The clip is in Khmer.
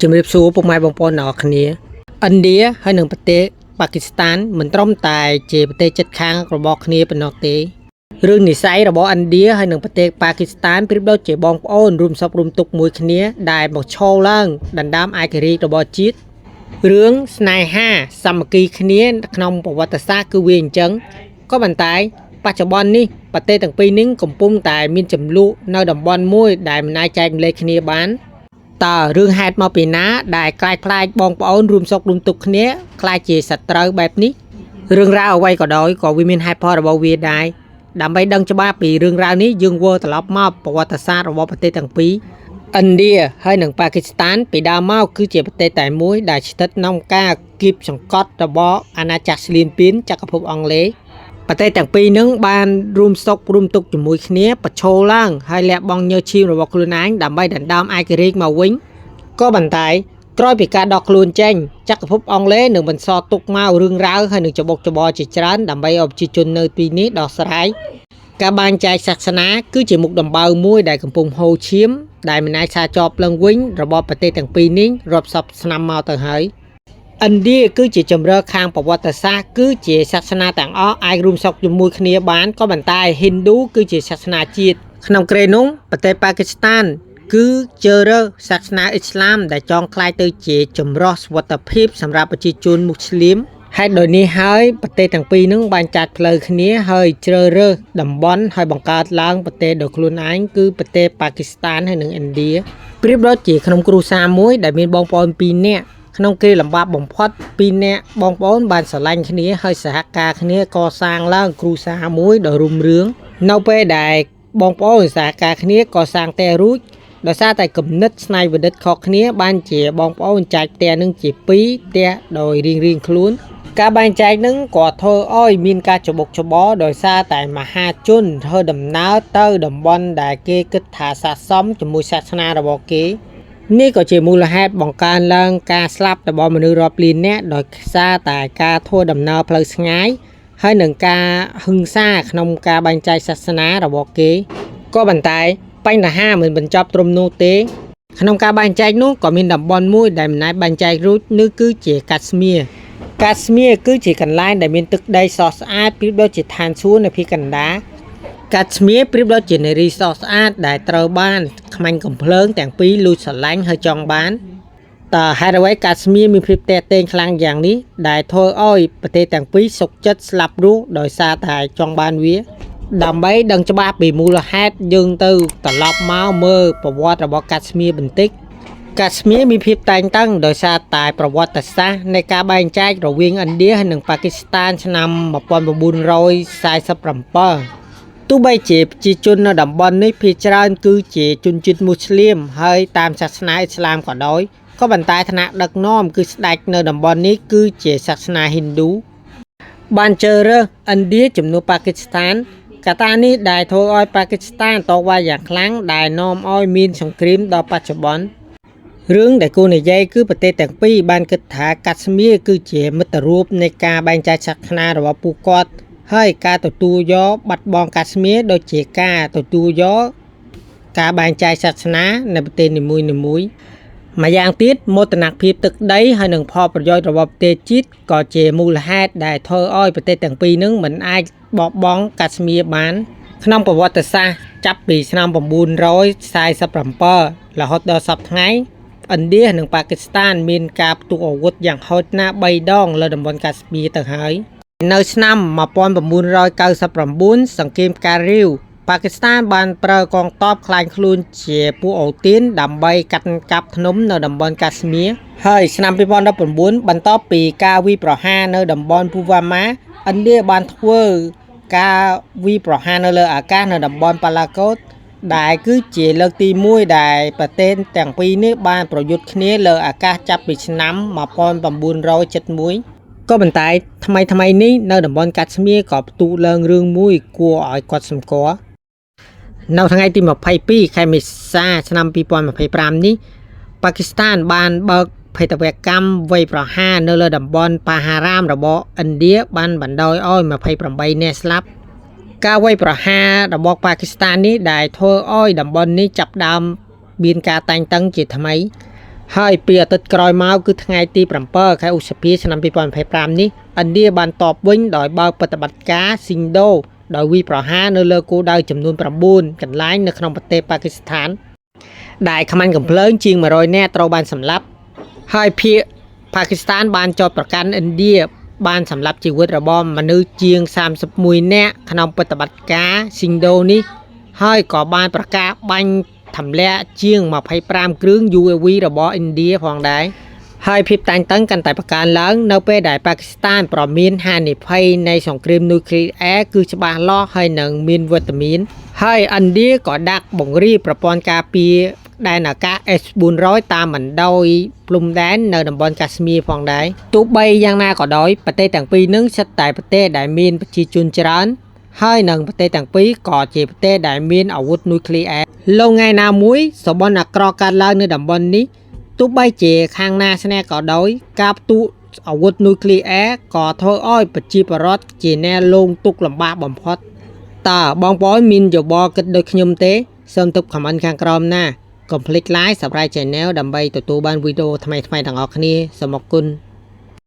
ជំរាបសួរពុកម៉ែបងប្អូនអ្នកគ្នាឥណ្ឌាហើយនិងប្រទេសប៉ាគីស្ថានមិនត្រឹមតែជាប្រទេសជិតខាងរបស់គ្នាប៉ុណ្ណោះទេរឿងនិស័យរបស់ឥណ្ឌាហើយនិងប្រទេសប៉ាគីស្ថានប្រៀបដូចជាបងប្អូនរួមសពរួមទុកមួយគ្នាដែលមកឈរឡើងដណ្ដើមឯករាជ្យរបស់ជាតិរឿងស្នេហាសាមគ្គីគ្នាក្នុងប្រវត្តិសាស្ត្រគឺវាអញ្ចឹងក៏ប៉ុន្តែបច្ចុប្បន្ននេះប្រទេសទាំងពីរនេះកំពុងតែមានចំនួននៅតំបន់មួយដែលមិនអាចចែកម្លែកគ្នាបានតើរឿងហេតុមកពីណាដែលខ្លាចខ្លាចបងប្អូនរួមសុខរួមទុក្ខគ្នាខ្លាចជាសត្រូវបែបនេះរឿងរ៉ាវអ្វីក៏ដោយក៏វាមានហេតុផលរបស់វាដែរដើម្បីដឹងច្បាស់ពីរឿងរ៉ាវនេះយើងវិលត្រឡប់មកប្រវត្តិសាស្ត្ររបស់ប្រទេសទាំងពីរឥណ្ឌាហើយនិងប៉ាគីស្ថានពីដើមមកគឺជាប្រទេសតែមួយដែលស្ថិតក្នុងការគៀបសង្កត់របស់អាណាចក្រស្លៀនពៀនចក្រភពអង់គ្លេសប្រទេសទាំងពីរនឹងបានរួមសុខរួមទុក្ខជាមួយគ្នាប្រឈមឡើងហើយលះបង់ញើសឈាមរបស់ខ្លួនឯងដើម្បីដណ្ដើមឯករាជ្យមកវិញក៏ប៉ុន្តែក្រោយពីការដកខ្លួនចេញចក្រភពអង់គ្លេសនឹងបន្សល់ទុកមករឿងរ៉ាវហើយនឹងច្បុកច្បល់ជាច្រើនដើម្បីឲ្យប្រជាជននៅទីនេះដោះស្រាយការបែងចែកសាសនាគឺជាមុខដំបៅមួយដែលកំពុងហូរឈាមដែលមិនអាចសារចប់ឡើងវិញរបស់ប្រទេសទាំងពីរនេះរាប់សិបឆ្នាំមកទៅហើយឥណ្ឌាគឺជាជម្រើសខាងប្រវត្តិសាស្ត្រគឺជាសាសនាទាំងអស់អាចរួមសុខជាមួយគ្នាបានក៏ប៉ុន្តែហិណ្ឌូគឺជាសាសនាជាតិក្នុងក្រេនោះប្រទេសប៉ាគីស្ថានគឺជឿរើសសាសនាអ៊ីស្លាមដែលចង់ក្លាយទៅជាចម្រោះសុវត្ថិភាពសម្រាប់ប្រជាជនមូស្លីមហេតុដោយនេះហើយប្រទេសទាំងពីរនឹងបានចាត់ផ្លូវគ្នាហើយជ្រើសរើសតំបន់ហើយបង្កើតឡើងប្រទេសដោយខ្លួនឯងគឺប្រទេសប៉ាគីស្ថានហើយនិងឥណ្ឌាប្រៀបដូចជាក្នុងគ្រួសារមួយដែលមានបងប្អូន2នាក់ក្នុងគ្រាលំបាកបំផុត2នាក់បងប្អូនបានស្រឡាញ់គ្នាហើយសហការគ្នាកសាងឡើងគ្រួសារមួយដ៏រុងរឿងនៅពេលដែលបងប្អូនសហការគ្នាកសាងផ្ទះរួចដោយសារតែគំនិតស្នៃវិឌិតខុសគ្នាបានជាបងប្អូនចែកផ្ទះនឹងជា2ផ្ទះដោយរៀងៗខ្លួនការបែងចែកនឹងក៏ធ្វើឲ្យមានការច្បុកច្បល់ដោយសារតែមហាជនធ្វើដំណើរទៅតំបន់ដែលគេគិតថាស័ក្តិសមជាមួយសាសនារបស់គេនេះក៏ជាមូលហេតុបង្កើនឡើងការស្លាប់របស់មនុស្សរាប់លាននាក់ដោយសារតែការធ្វើដំណើរផ្លូវឆ្ងាយហើយនឹងការហិង្សាក្នុងការបែងចែកសាសនារបស់គេក៏ប៉ុន្តែបញ្ហាមិនបញ្ចប់ត្រឹមនោះទេក្នុងការបែងចែកនោះក៏មានតំបន់មួយដែលមិនអាចបែងចែករួចនោះគឺជាកាស្មៀរគឺជាកន្លែងដែលមានទឹកដីស្រស់ស្អាតប្រៀបដូចជាឋានសួគ៌នៅភាគកណ្ដាលកាស្មៀរប្រៀបដូចជានារីស្រស់ស្អាតដែលត្រូវបានខ្មាញ់កំភ្លើងទាំងពីរលួចស្រឡាញ់ហើយចង់បានតើហេតុអ្វីកាស្មៀរមានភាពទាក់ទាញខ្លាំងយ៉ាងនេះដែលធ្វើឲ្យប្រទេសទាំងពីរសុខចិត្តស្លាប់រស់ដោយសារតែចង់បានវាដើម្បីដឹងច្បាស់ពីមូលហេតុយើងទៅត្រឡប់មកមើលប្រវត្តិរបស់កាស្មៀរបន្តិចកាស្មៀរមានភាពតែងតាំងដោយសារតែប្រវត្តិសាស្ត្រនៃការបែងចែករវាងឥណ្ឌានិងប៉ាគីស្ថានឆ្នាំ1947ទោះបីជាប្រជាជននៅតំបន់នេះភាគច្រើនគឺជាជនជាតិមូស្លីមហើយតាមសាសនាអ៊ីស្លាមក៏ដោយក៏ប៉ុន្តែឋានៈដឹកនាំគឺស្ដេចនៅតំបន់នេះគឺជាសាសនាហិណ្ឌូបានជ្រើសរើសឥណ្ឌាជំនួសប៉ាគីស្ថានកត្តានេះដែលធ្វើឲ្យប៉ាគីស្ថានតវ៉ាយ៉ាងខ្លាំងដែលនាំឲ្យមានសង្គ្រាមដល់បច្ចុប្បន្នរឿងដែលគូនិយាយគឺប្រទេសទាំងពីរបានគិតថាកាស្មៀរគឺជាមិត្តរូបនៃការបែងចែកសាសនារបស់ពួកគាត់ហើយការទទួលយកបាត់បង់កាស្មៀរដូចជាការទទួលយកការបែងចែកសាសនានៅប្រទេសនីមួយៗម្យ៉ាងទៀតមោទនភាពទឹកដីហើយនិងផលប្រយោជន៍របស់ប្រទេសជាតិក៏ជាមូលហេតុដែលធ្វើឲ្យប្រទេសទាំងពីរនឹងមិនអាចបោះបង់កាស្មៀរបានក្នុងប្រវត្តិសាស្ត្រចាប់ពីឆ្នាំ947រហូតដល់សព្វថ្ងៃឥណ្ឌានិងប៉ាគីស្ថានមានការផ្ទុកអាវុធយ៉ាងហោចណាស់3ដងលើតំបន់កាស្មៀរទៅហើយនៅឆ្នាំ1999សង្គ្រាមការរីវប៉ាគីស្ថានបានប្រើកងទ័ពក្លែងខ្លួនជាពួកអូទៀនដើម្បីកាត់កាប់ភ្នំនៅតំបន់កាស្មៀរហើយឆ្នាំ2019បន្ទាប់ពីការវាយប្រហារនៅតំបន់ពូវ៉ាម៉ាឥណ្ឌាបានធ្វើការវាយប្រហារនៅលើអាកាសនៅតំបន់ប៉ាឡាកូតដែលគឺជាលើកទី1ដែលប្រទេសទាំងពីរនេះបានប្រយុទ្ធគ្នាលើអាកាសចាប់ពីឆ្នាំ1971ក៏ប៉ុន្តែថ្មីនេះនៅតំបន់កាស្មៀរក៏ផ្ទុះឡើងរឿងមួយគួរឲ្យកត់សម្គាល់នៅថ្ងៃទី22ខែមេសាឆ្នាំ2025នេះប៉ាគីស្ថានបានបើកភេទវកម្មវាយប្រហារនៅលើតំបន់ប៉ាហារ៉ាមរបស់ឥណ្ឌាបានបណ្ដោយឲ្យ28នាក់ស្លាប់ការវាយប្រហាររបស់ប៉ាគីស្ថាននេះដែលធ្វើឲ្យតំបន់នេះចាប់ដើមមានការតែងតាំងជាថ្មី ហើយពីអាទិត្យក្រោយមកគឺថ្ងៃទី7 ខែឧសភាឆ្នាំ2025នេះឥណ្ឌាបានតបវិញដោយបើកប្រតិបត្តិការស៊ីងដូដោយវាយប្រហារនៅលើគោលដៅចំនួន9កន្លែងនៅក្នុងប្រទេសប៉ាគីស្ថានដែលខ្មាញ់កំភ្លើងជាង100នាក់ត្រូវបានសម្លាប់ហើយភាគប៉ាគីស្ថានបានចោទប្រកាន់ឥណ្ឌាបានសម្លាប់ជីវិតរបស់មនុស្សជាង31នាក់ក្នុងប្រតិបត្តិការស៊ីងដូនេះហើយក៏បានប្រកាសបាញ់ទម្លាក់ជាង25គ្រឿង UAV របស់ឥណ្ឌាផងដែរហើយភាពតានតឹងកាន់តែប្រកើនឡើងនៅពេលដែលប៉ាគីស្ថានប្រមានហានិភ័យនៃសង្គ្រាមនុយក្លេអ៊ែរគឺច្បាស់លាស់ហើយនឹងមានវត្តមានហើយឥណ្ឌាក៏ដាក់បង្រៀបប្រព័ន្ធការពារដែនអាកាស S400 តាមបណ្ដោយព្រំដែននៅតំបន់កាស្មៀរផងដែរទោះបីយ៉ាងណាក៏ដោយប្រទេសទាំងពីរនឹងសិតតែប្រទេសដែលមានប្រជាជនច្រើនហើយនឹងប្រទេសទាំងពីរក៏ជាប្រទេសដែលមានអាវុធនុយក្លេអ៊ែរលងថ្ងៃណាមួយសបនអាក្រក់កើតឡើងនៅតំបន់នេះទោះបីជាខាងណាស្នែក៏ដោយការផ្ទុះអាវុធនុយក្លេអ៊ែរក៏ធ្វើឲ្យប្រជាពលរដ្ឋជាអ្នកលងទុក្ខលំបាកបំផុតតើបងប្អូនមានយោបល់គិតដូចខ្ញុំទេសូមទុកខមមិនខាងក្រោមណាកុំភ្លេច like Subscribe Channel ដើម្បីទទួលបានវីដេអូថ្មីៗទាំងអស់គ្នាសូមអរគុណ